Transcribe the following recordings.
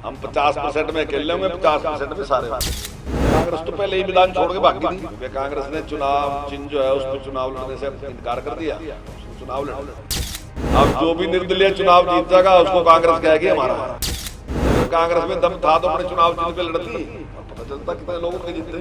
हम 50% में अकेले होंगे, 50% में सारे होंगे। कांग्रेस तो पहले ही मैदान छोड़ के भागी थी, क्योंकि कांग्रेस ने चुनाव चिन्ह जो है उस पर चुनाव लड़ने से इनकार कर दिया। चुनाव लड़, अब जो भी निर्दलीय चुनाव जीत जाएगा उसको कांग्रेस कहेगी हमारा है। कांग्रेस में दम था तो अपने चुनाव चिन्ह पे लड़ती, पता चलता कितने लोगों के जीतते,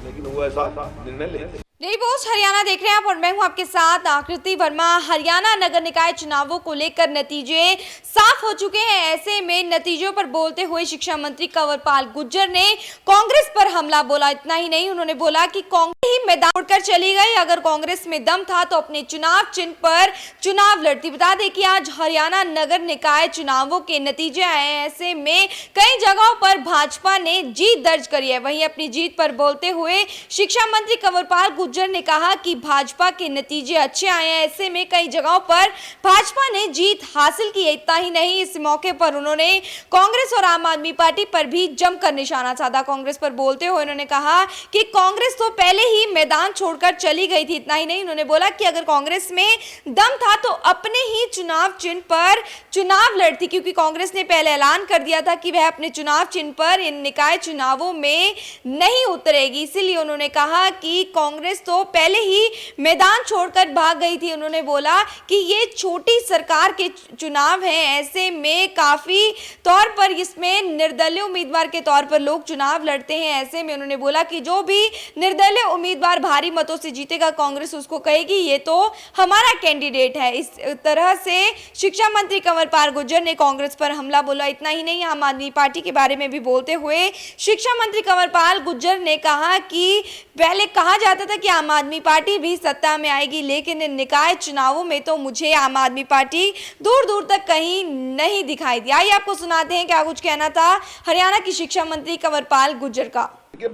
लेकिन वो ऐसा निर्णय लेते। नई पोस्ट हरियाणा देख रहे हैं आप और मैं हूं आपके साथ आकृति वर्मा। हरियाणा नगर निकाय चुनावों को लेकर नतीजे साफ हो चुके हैं। ऐसे में नतीजों पर बोलते हुए शिक्षा मंत्री कंवरपाल गुर्जर ने कांग्रेस पर हमला बोला। इतना ही नहीं, उन्होंने बोला कि कांग्रेस ही मैदान छोड़कर चली गई। अगर कांग्रेस में दम था तो अपने चुनाव चिन्ह पर चुनाव लड़ती। बता दें कि आज हरियाणा नगर निकाय चुनावों के नतीजे आए हैं। ऐसे में कई जगहों पर भाजपा ने जीत दर्ज करी है। वहीं अपनी जीत पर बोलते हुए शिक्षा मंत्री कंवरपाल गुर्जर ने कहा कि भाजपा के नतीजे अच्छे आए हैं। ऐसे में कई जगहों पर भाजपा ने जीत हासिल की है। इतना ही नहीं, इस मौके पर उन्होंने कांग्रेस और आम आदमी पार्टी पर भी जमकर निशाना साधा। कांग्रेस पर बोलते हुए उन्होंने कहा कि कांग्रेस तो पहले ही मैदान छोड़कर चली गई थी। इतना ही नहीं, उन्होंने बोला कि अगर कांग्रेस में दम था तो अपने ही चुनाव चिन्ह पर चुनाव लड़ती, क्योंकि कांग्रेस ने पहले ऐलान कर दिया था कि वह अपने चुनाव चिन्ह पर इन निकाय चुनावों में नहीं उतरेगी। इसीलिए उन्होंने कहा कि कांग्रेस तो पहले ही मैदान छोड़कर भाग गई थी। उन्होंने बोला कि ये छोटी सरकार के चुनाव हैं, ऐसे में काफी तौर पर इसमें निर्दलीय उम्मीदवार के तौर पर लोग चुनाव लड़ते हैं। ऐसे में उन्होंने बोला कि जो भी निर्दलीय उम्मीदवार भारी मतों से जीतेगा कांग्रेस उसको कहेगी ये तो हमारा कैंडिडेट है। इस तरह से शिक्षा मंत्री कंवरपाल गुर्जर ने कांग्रेस पर हमला बोला। इतना ही नहीं, आम आदमी पार्टी के बारे में भी बोलते हुए शिक्षा मंत्री कंवरपाल गुर्जर ने कहा कि पहले कहा जाता था कि आम आदमी पार्टी भी सत्ता में आएगी, लेकिन इन निकाय चुनावों में तो मुझे आम आदमी पार्टी दूर दूर तक कहीं नहीं दिखाई दी। आइए आपको सुनाते हैं क्या कुछ कहना था हरियाणा की शिक्षा मंत्री कंवरपाल गुर्जर का।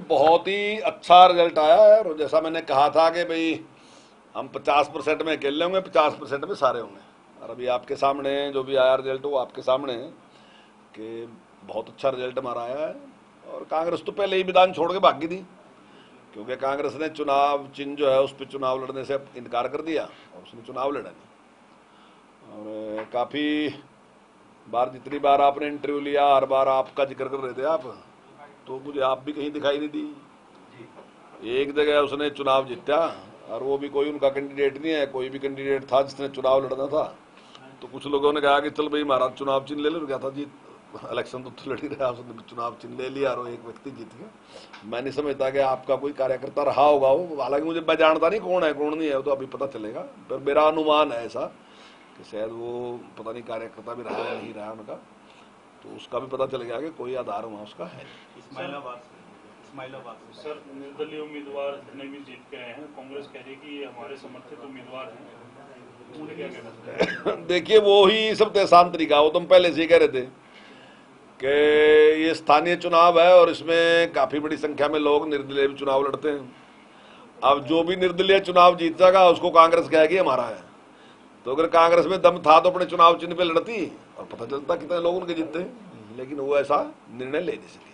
बहुत ही अच्छा रिजल्ट आया है, और जैसा मैंने कहा था कि भाई हम 50% में अकेले होंगे, 50% में सारे होंगे। और अभी आपके सामने जो भी आया रिजल्ट वो आपके सामने है कि बहुत अच्छा रिजल्ट हमारा आया है। और कांग्रेस तो पहले ही मैदान छोड़ के भागी थी, क्योंकि कांग्रेस ने चुनाव चिन्ह जो है उस पर चुनाव लड़ने से इनकार कर दिया और उसने चुनाव लड़ा नहीं। और काफ़ी बार, जितनी बार आपने इंटरव्यू लिया हर बार आपका जिक्र कर रहे थे आप, तो मुझे आप भी कहीं दिखाई नहीं दी। एक जगह उसने चुनाव जीता, और वो भी कोई उनका कैंडिडेट नहीं है, कोई भी कैंडिडेट था जिसने चुनाव लड़ना था। तो कुछ लोगों ने कहा कि चल भाई हमारा चुनाव चिन्ह ले लो। क्या था जी, इलेक्शन तो लड़ ही रहा, उसने चुनाव चिन्ह ले लिया और एक व्यक्ति जीत गया। मैं नहीं समझता कि आपका कोई कार्यकर्ता रहा होगा वो, हालांकि मुझे मैं जानता नहीं कौन है कौन नहीं है, तो अभी पता चलेगा। पर मेरा अनुमान है ऐसा कि शायद वो पता नहीं कार्यकर्ता भी रहा है नहीं रहा उनका, तो उसका भी पता चल गया कि कोई आधार वहाँ उसका है। इस्माइलाबाद सर, निर्दलीय उम्मीदवार जितने भी जीत के आए हैं, कांग्रेस कह रही कि ये हमारे समर्थित उम्मीदवार हैं, उन्हें क्या कहना? देखिए वो ही सब देशांतरी का, वो तुम पहले से ही कह रहे थे कि ये स्थानीय चुनाव है और इसमें काफी बड़ी संख्या में लोग निर्दलीय भी चुनाव लड़ते हैं। अब जो भी निर्दलीय चुनाव जीत जाएगा उसको कांग्रेस कहेगी हमारा है। तो अगर कांग्रेस में दम था तो अपने चुनाव चिन्ह पे लड़ती, और पता चलता कितने लोग उनके जीतते, लेकिन वो ऐसा निर्णय ले नहीं सकी।